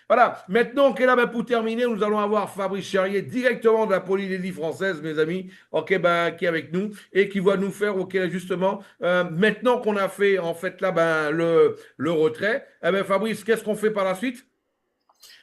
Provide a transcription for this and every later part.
Voilà, maintenant, ok, là, ben, pour terminer, nous allons avoir Fabrice Charrier directement de la Polynésie française, mes amis, ok, ben, qui est avec nous et qui va nous faire, ok, justement, maintenant qu'on a fait, en fait, là, ben, le retrait, eh ben, Fabrice, qu'est-ce qu'on fait par la suite?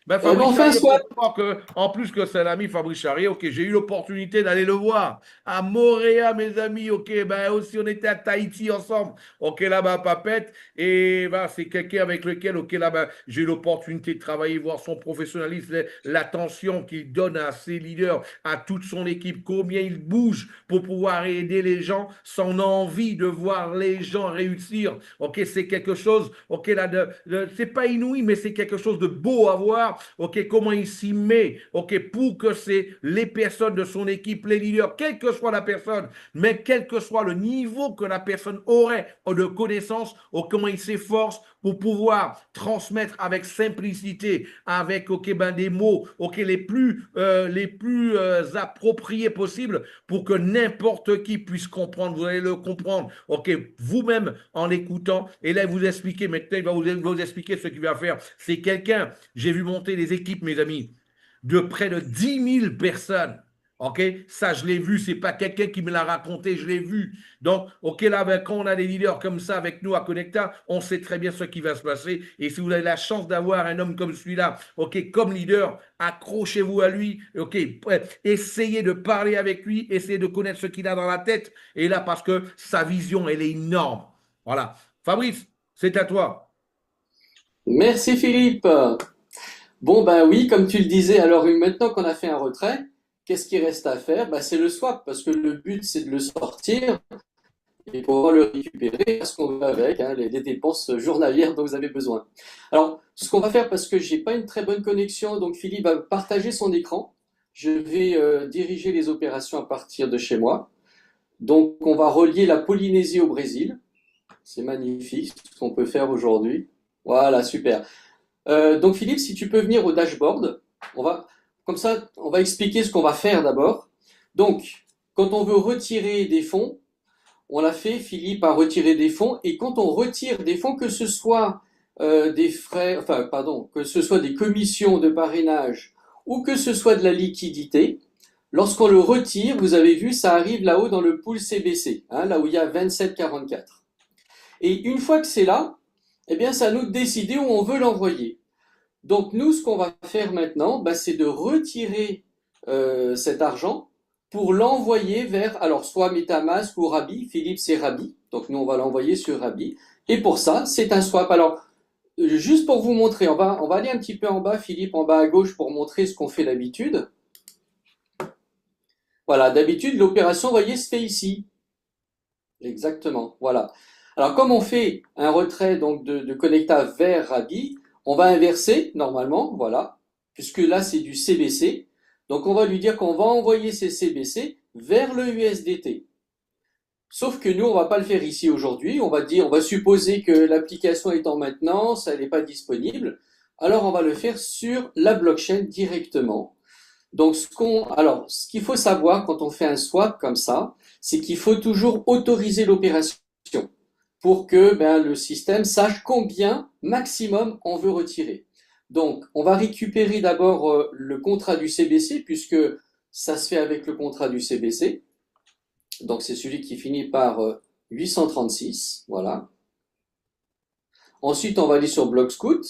Ben, Eh ben, Fabrice on fait un Charrier, faut swap. savoir que, en plus que c'est un ami, Fabrice Charrier, ok, j'ai eu l'opportunité d'aller le voir à Montréal, mes amis, ok, ben aussi on était à Tahiti ensemble, ok, là-bas, Papette, et ben, c'est quelqu'un avec lequel, ok, là-bas, j'ai eu l'opportunité de travailler, voir son professionnalisme, l'attention qu'il donne à ses leaders, à toute son équipe, combien il bouge pour pouvoir aider les gens, son envie de voir les gens réussir, ok, c'est quelque chose, ok, là, c'est pas inouï, mais c'est quelque chose de beau à voir, ok, comment il s'y met, ok, pour que c'est les personnes de son équipe, les leaders, quelle que soit la personne, mais quel que soit le niveau que la personne aurait de connaissance, ou comment il s'efforce pour pouvoir transmettre avec simplicité, avec ok, ben, des mots ok, les plus appropriés possibles pour que n'importe qui puisse comprendre. Vous allez le comprendre ok, vous-même en l'écoutant. Et là, il vous expliquer, maintenant, il va vous expliquer ce qu'il va faire. C'est quelqu'un, j'ai vu monter des équipes, mes amis, de près de 10 000 personnes. OK? Ça, je l'ai vu. C'est pas quelqu'un qui me l'a raconté, je l'ai vu. Donc, OK, là, ben, quand on a des leaders comme ça avec nous à Connecta, on sait très bien ce qui va se passer. Et si vous avez la chance d'avoir un homme comme celui-là, OK, comme leader, accrochez-vous à lui. OK, essayez de parler avec lui, essayez de connaître ce qu'il a dans la tête. Et là, parce que sa vision, elle est énorme. Voilà. Fabrice, c'est à toi. Merci Philippe. Bon, ben oui, comme tu le disais, alors maintenant qu'on a fait un retrait, qu'est-ce qui reste à faire? Ben, c'est le swap, parce que le but, c'est de le sortir et pouvoir le récupérer parce qu'on va avec, hein, les dépenses journalières dont vous avez besoin. Alors, ce qu'on va faire, parce que j'ai pas une très bonne connexion, donc Philippe va partager son écran. Je vais diriger les opérations à partir de chez moi. Donc, on va relier la Polynésie au Brésil. C'est magnifique ce qu'on peut faire aujourd'hui. Voilà, super. Donc Philippe, si tu peux venir au dashboard, on va, comme ça, on va expliquer ce qu'on va faire d'abord. Donc, quand on veut retirer des fonds, on l'a fait, Philippe a retiré des fonds, et quand on retire des fonds, que ce soit des frais, enfin, pardon, que ce soit des commissions de parrainage ou que ce soit de la liquidité, lorsqu'on le retire, vous avez vu, ça arrive là-haut dans le pool CBC, hein, là où il y a 27,44. Et une fois que c'est là, eh bien, c'est à nous de décider où on veut l'envoyer. Donc nous, ce qu'on va faire maintenant, bah, c'est de retirer cet argent pour l'envoyer vers, alors soit MetaMask ou Rabi. Philippe, c'est Rabi. Donc nous, on va l'envoyer sur Rabi. Et pour ça, c'est un swap. Alors, juste pour vous montrer, on va aller un petit peu en bas, Philippe, en bas à gauche, pour montrer ce qu'on fait d'habitude. Voilà, d'habitude, l'opération, vous voyez, se fait ici. Exactement, voilà. Alors, comme on fait un retrait donc de Connecta vers Rabi, on va inverser normalement, voilà, puisque là c'est du CBC. Donc, on va lui dire qu'on va envoyer ces CBC vers le USDT. Sauf que nous, on va pas le faire ici aujourd'hui. On va dire, on va supposer que l'application est en maintenance, elle n'est pas disponible. Alors, on va le faire sur la blockchain directement. Donc, ce qu'il faut savoir quand on fait un swap comme ça, c'est qu'il faut toujours autoriser l'opération pour que le système sache combien maximum on veut retirer. Donc, on va récupérer d'abord le contrat du CBC puisque ça se fait avec le contrat du CBC. Donc, c'est celui qui finit par 836. Voilà. Ensuite, on va aller sur Blockscout,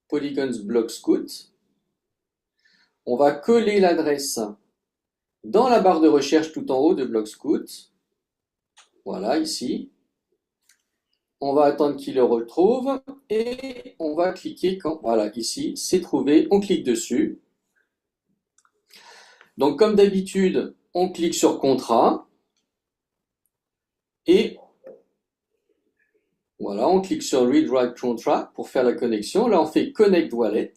Polygons Blockscout. On va coller l'adresse dans la barre de recherche tout en haut de Blockscout. Voilà, ici. On va attendre qu'il le retrouve et on va cliquer quand, voilà, ici, c'est trouvé, on clique dessus. Donc, comme d'habitude, on clique sur contrat et voilà, on clique sur Read Write Contract pour faire la connexion. Là, on fait Connect Wallet.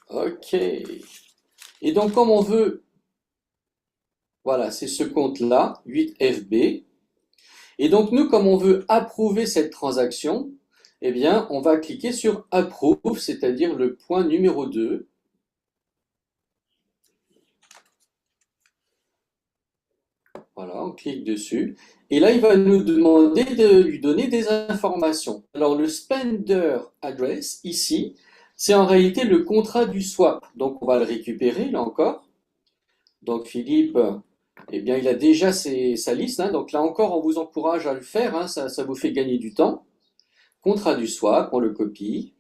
OK. Et donc, comme on veut, voilà, c'est ce compte-là, 8FB. Et donc, nous, comme on veut approuver cette transaction, eh bien, on va cliquer sur Approve, c'est-à-dire le point numéro 2. Voilà, on clique dessus. Et là, il va nous demander de lui donner des informations. Alors, le spender address, ici, c'est en réalité le contrat du swap. Donc, on va le récupérer, là encore. Donc, Philippe, eh bien, il a déjà sa liste, hein. Donc, là encore, on vous encourage à le faire, hein. Ça vous fait gagner du temps. Contrat du swap, on le copie.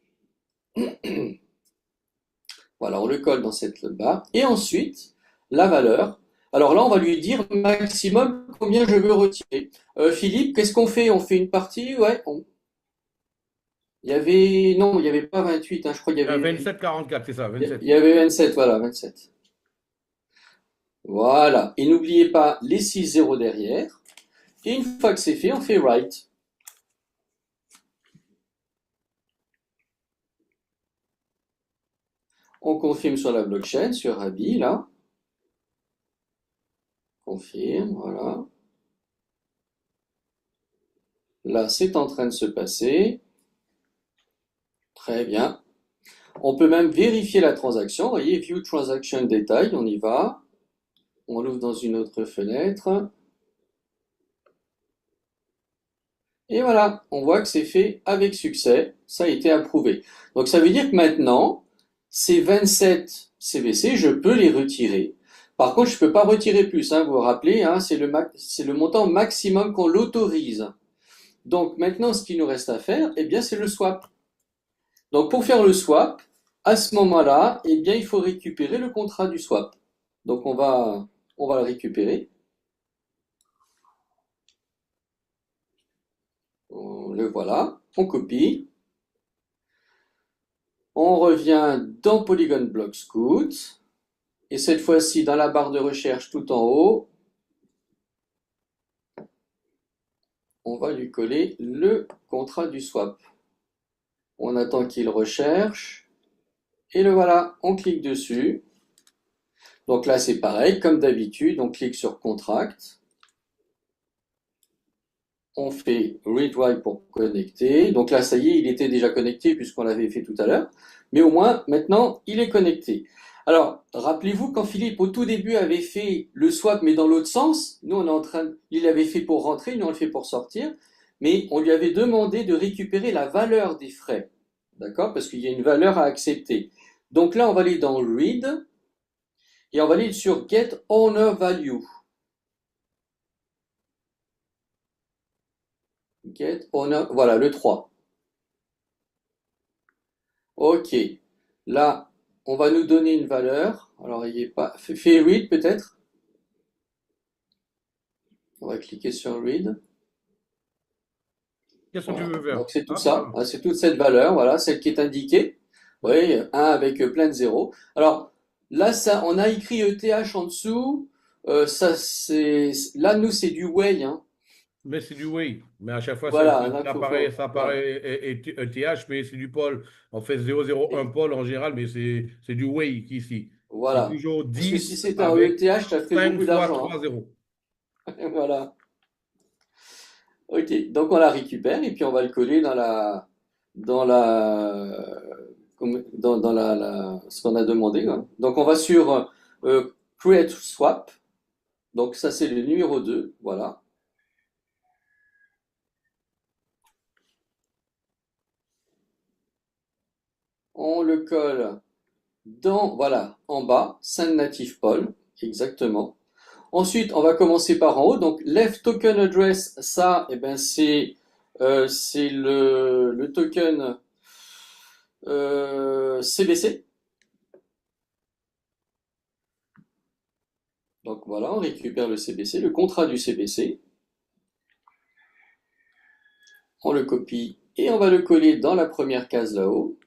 Voilà, on le colle dans cette barre. Et ensuite, la valeur. Alors là, on va lui dire maximum combien je veux retirer. Philippe, qu'est-ce qu'on fait? On fait une partie? Ouais. Il y avait. Non, il n'y avait pas 28, hein, je crois qu'il y avait. 27-44, c'est ça, Il 27. y avait 27, voilà, 27. Voilà. Et n'oubliez pas les 6 zéros derrière. Et une fois que c'est fait, on fait write. On confirme sur la blockchain, sur Abi, là. Confirme, voilà. Là, c'est en train de se passer. Très bien. On peut même vérifier la transaction. Vous voyez, View Transaction Detail, on y va. On l'ouvre dans une autre fenêtre. Et voilà, on voit que c'est fait avec succès. Ça a été approuvé. Donc ça veut dire que maintenant, ces 27 CVC, je peux les retirer. Par contre, je ne peux pas retirer plus, hein, vous vous rappelez, hein, c'est le montant maximum qu'on l'autorise. Donc maintenant, ce qu'il nous reste à faire, eh bien, c'est le swap. Donc pour faire le swap, à ce moment-là, eh bien, il faut récupérer le contrat du swap. Donc on va le récupérer. Le voilà, on copie. On revient dans Polygon Block Scout. Et cette fois-ci, dans la barre de recherche tout en haut, on va lui coller le contrat du swap. On attend qu'il recherche. Et le voilà, on clique dessus. Donc là, c'est pareil, comme d'habitude, on clique sur Contract. On fait Read Write pour connecter. Donc là, ça y est, il était déjà connecté puisqu'on l'avait fait tout à l'heure. Mais au moins, maintenant, il est connecté. Alors, rappelez-vous quand Philippe, au tout début, avait fait le swap, mais dans l'autre sens, nous, on est en train, il l'avait fait pour rentrer, nous, on le fait pour sortir, mais on lui avait demandé de récupérer la valeur des frais. D'accord? Parce qu'il y a une valeur à accepter. Donc là, on va aller dans Read, et on va aller sur Get Owner Value. Get Owner, voilà, le 3. Ok. Là, on va nous donner une valeur. Alors, il n'est pas. Fait read peut-être. On va cliquer sur read. Qu'est-ce que tu Voilà. veux faire? Donc, c'est tout Ah, ça. voilà. Ah, c'est toute cette valeur. Voilà, celle qui est indiquée. Vous voyez, 1 avec plein de zéros. Alors, là, ça, on a écrit ETH en dessous. Ça, là, nous, c'est du way, hein. Mais c'est du oui. Mais à chaque fois, Voilà. Là, ça voilà. paraît ETH, mais c'est du pôle. On fait 001 Et pôle en général, mais c'est du way ici. C'est voilà. toujours Parce que si 10 c'était en avec ETH, ça ferait 5 beaucoup fois d'argent, 3 zéros. hein. Voilà. Ok, donc on la récupère et puis on va le coller dans la, dans ce qu'on a demandé, hein. Donc on va sur Create Swap. Donc ça c'est le numéro 2, voilà. On le colle voilà, en bas, Send Native Poll, exactement. Ensuite, on va commencer par en haut. Donc Left Token Address, ça, eh ben, c'est le token CBC. Donc voilà, on récupère le CBC, le contrat du CBC, on le copie et on va le coller dans la première case là-haut.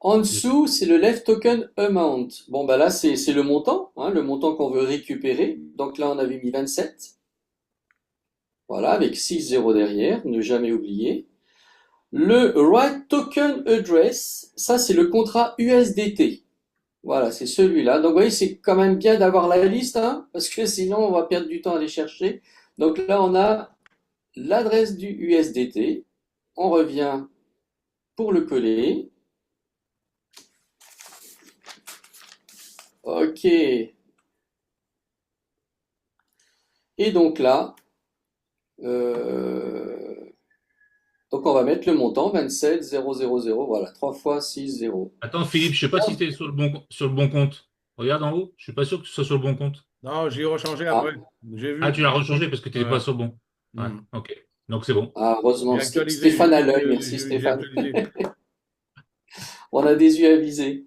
En dessous, c'est le left token amount. Bon, bah là, c'est le montant, hein, le montant qu'on veut récupérer. Donc là, on avait mis 27. Voilà, avec 6 zéros derrière, ne jamais oublier. Le right token address, ça, c'est le contrat USDT. Voilà, c'est celui-là. Donc, vous voyez, c'est quand même bien d'avoir la liste, hein, parce que sinon, on va perdre du temps à les chercher. Donc là, on a l'adresse du USDT. On revient pour le coller. OK. Et donc là, Euh, donc on va mettre le montant 27 000, voilà, 3 fois 6 0. Attends, Philippe, je sais pas si tu es sur le bon compte. Regarde en haut, je suis pas sûr que tu sois sur le bon compte. Non, j'ai rechangé Ah, après. J'ai Ah, vu. tu l'as rechangé parce que tu n'étais pas Ouais. sur le bon. Ouais, Hmm. ok. Donc c'est bon. ah, heureusement, J'ai actualisé, Stéphane à l'œil, merci j'ai Stéphane. actualisé. On a des yeux avisés.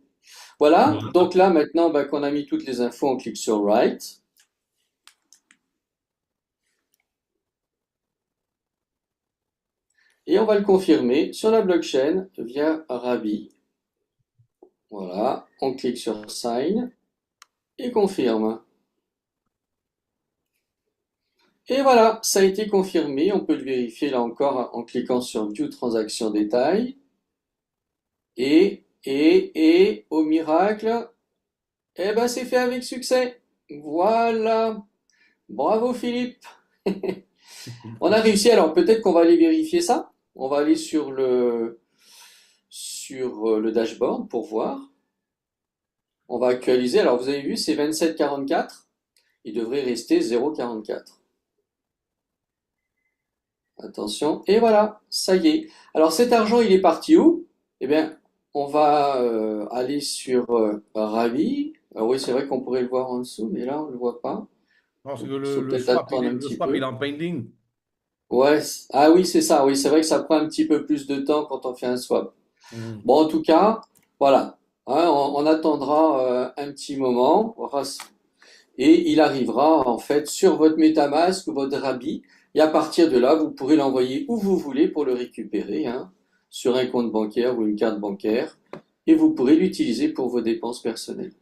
Voilà, Voilà. donc là maintenant qu'on a mis toutes les infos, on clique sur Write et on va le confirmer sur la blockchain via Rabi. Voilà, on clique sur Sign et confirme. Et voilà, ça a été confirmé. On peut le vérifier là encore en cliquant sur View Transaction Détail. Et, au miracle, eh ben c'est fait avec succès. Voilà. Bravo Philippe. On a réussi. Alors peut-être qu'on va aller vérifier ça. On va aller sur le dashboard pour voir. On va actualiser. Alors vous avez vu, c'est 27,44. Il devrait rester 0,44. Attention. Et voilà, ça y est. Alors cet argent, il est parti où? Eh bien, on va aller sur Ravi. Alors oui, c'est vrai qu'on pourrait le voir en dessous, mais là, on ne le voit pas. Non, c'est que Il faut peut-être attendre un le petit swap, il est peu. en pending. Ouais, ah oui, c'est ça. Oui, c'est vrai que ça prend un petit peu plus de temps quand on fait un swap. Hmm. Bon, en tout cas, voilà. Hein, on attendra un petit moment. Et il arrivera en fait sur votre MetaMask ou votre Rabi. Et à partir de là, vous pourrez l'envoyer où vous voulez pour le récupérer, hein, sur un compte bancaire ou une carte bancaire. Et vous pourrez l'utiliser pour vos dépenses personnelles.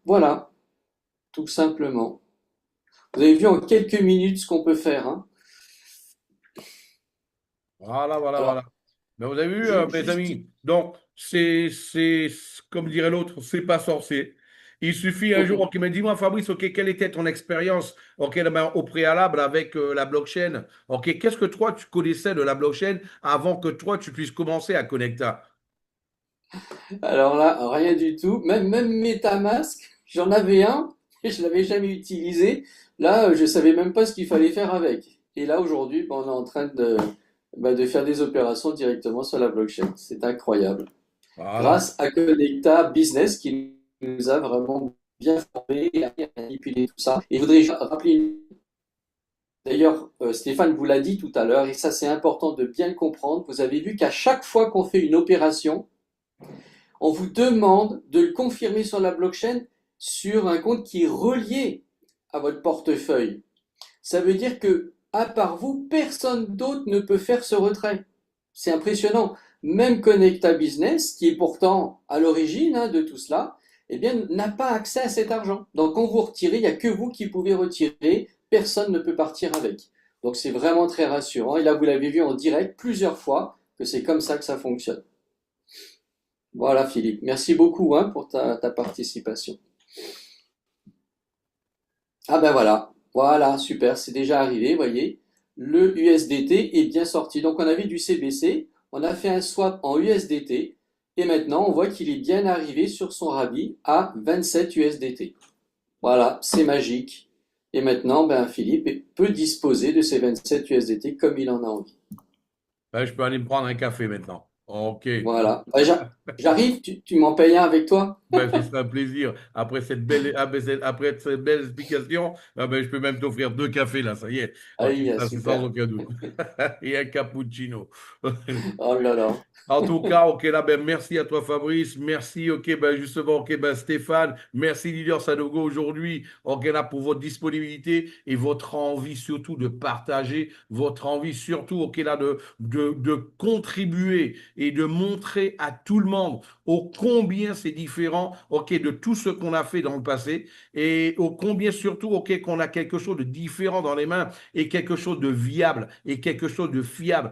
Voilà, tout simplement. Vous avez vu en quelques minutes ce qu'on peut faire, hein. Voilà, voilà, Alors, voilà. Mais vous avez vu, mes juste. amis, donc, comme dirait l'autre, c'est pas sorcier. Il suffit un jour, ok, mais dis-moi, Fabrice, ok, quelle était ton expérience, ok, ben, au préalable avec la blockchain? Ok, qu'est-ce que toi, tu connaissais de la blockchain avant que toi, tu puisses commencer à connecter? Alors là, rien du tout. Même MetaMask, j'en avais un et je l'avais jamais utilisé. Là, je savais même pas ce qu'il fallait faire avec. Et là, aujourd'hui, on est en train de faire des opérations directement sur la blockchain. C'est incroyable. Voilà. Grâce à Connecta Business qui nous a vraiment bien formés et a manipulé tout ça. Et je voudrais rappeler, d'ailleurs, Stéphane vous l'a dit tout à l'heure, et ça c'est important de bien le comprendre. Vous avez vu qu'à chaque fois qu'on fait une opération, on vous demande de le confirmer sur la blockchain sur un compte qui est relié à votre portefeuille. Ça veut dire que, à part vous, personne d'autre ne peut faire ce retrait. C'est impressionnant. Même Connecta Business, qui est pourtant à l'origine de tout cela, eh bien, n'a pas accès à cet argent. Donc, quand vous retirez, il n'y a que vous qui pouvez retirer. Personne ne peut partir avec. Donc, c'est vraiment très rassurant. Et là, vous l'avez vu en direct plusieurs fois que c'est comme ça que ça fonctionne. Voilà, Philippe. Merci beaucoup pour ta participation. Ah ben voilà. Voilà, super. C'est déjà arrivé, voyez. Le USDT est bien sorti. Donc, on avait du CBC. On a fait un swap en USDT. Et maintenant, on voit qu'il est bien arrivé sur son Rabi à 27 USDT. Voilà, c'est magique. Et maintenant, Philippe peut disposer de ces 27 USDT comme il en a envie. Ben, je peux aller me prendre un café maintenant. Ok. Voilà. J'arrive, tu m'en payes un avec toi? Ben, ce sera un plaisir. Après cette belle explication, je peux même t'offrir deux cafés là, ça y est. Ok, Aïe, ça c'est sans super. aucun doute. Et un cappuccino. Oh là là. En tout cas, ok, là, merci à toi, Fabrice. Merci, ok, justement, ok, Stéphane. Merci, Lider Sanogo, aujourd'hui, ok, là, pour votre disponibilité et votre envie surtout de partager, votre envie surtout, ok, là, de contribuer et de montrer à tout le monde ô combien c'est différent, ok, de tout ce qu'on a fait dans le passé et ô combien surtout, ok, qu'on a quelque chose de différent dans les mains et quelque chose de viable et quelque chose de fiable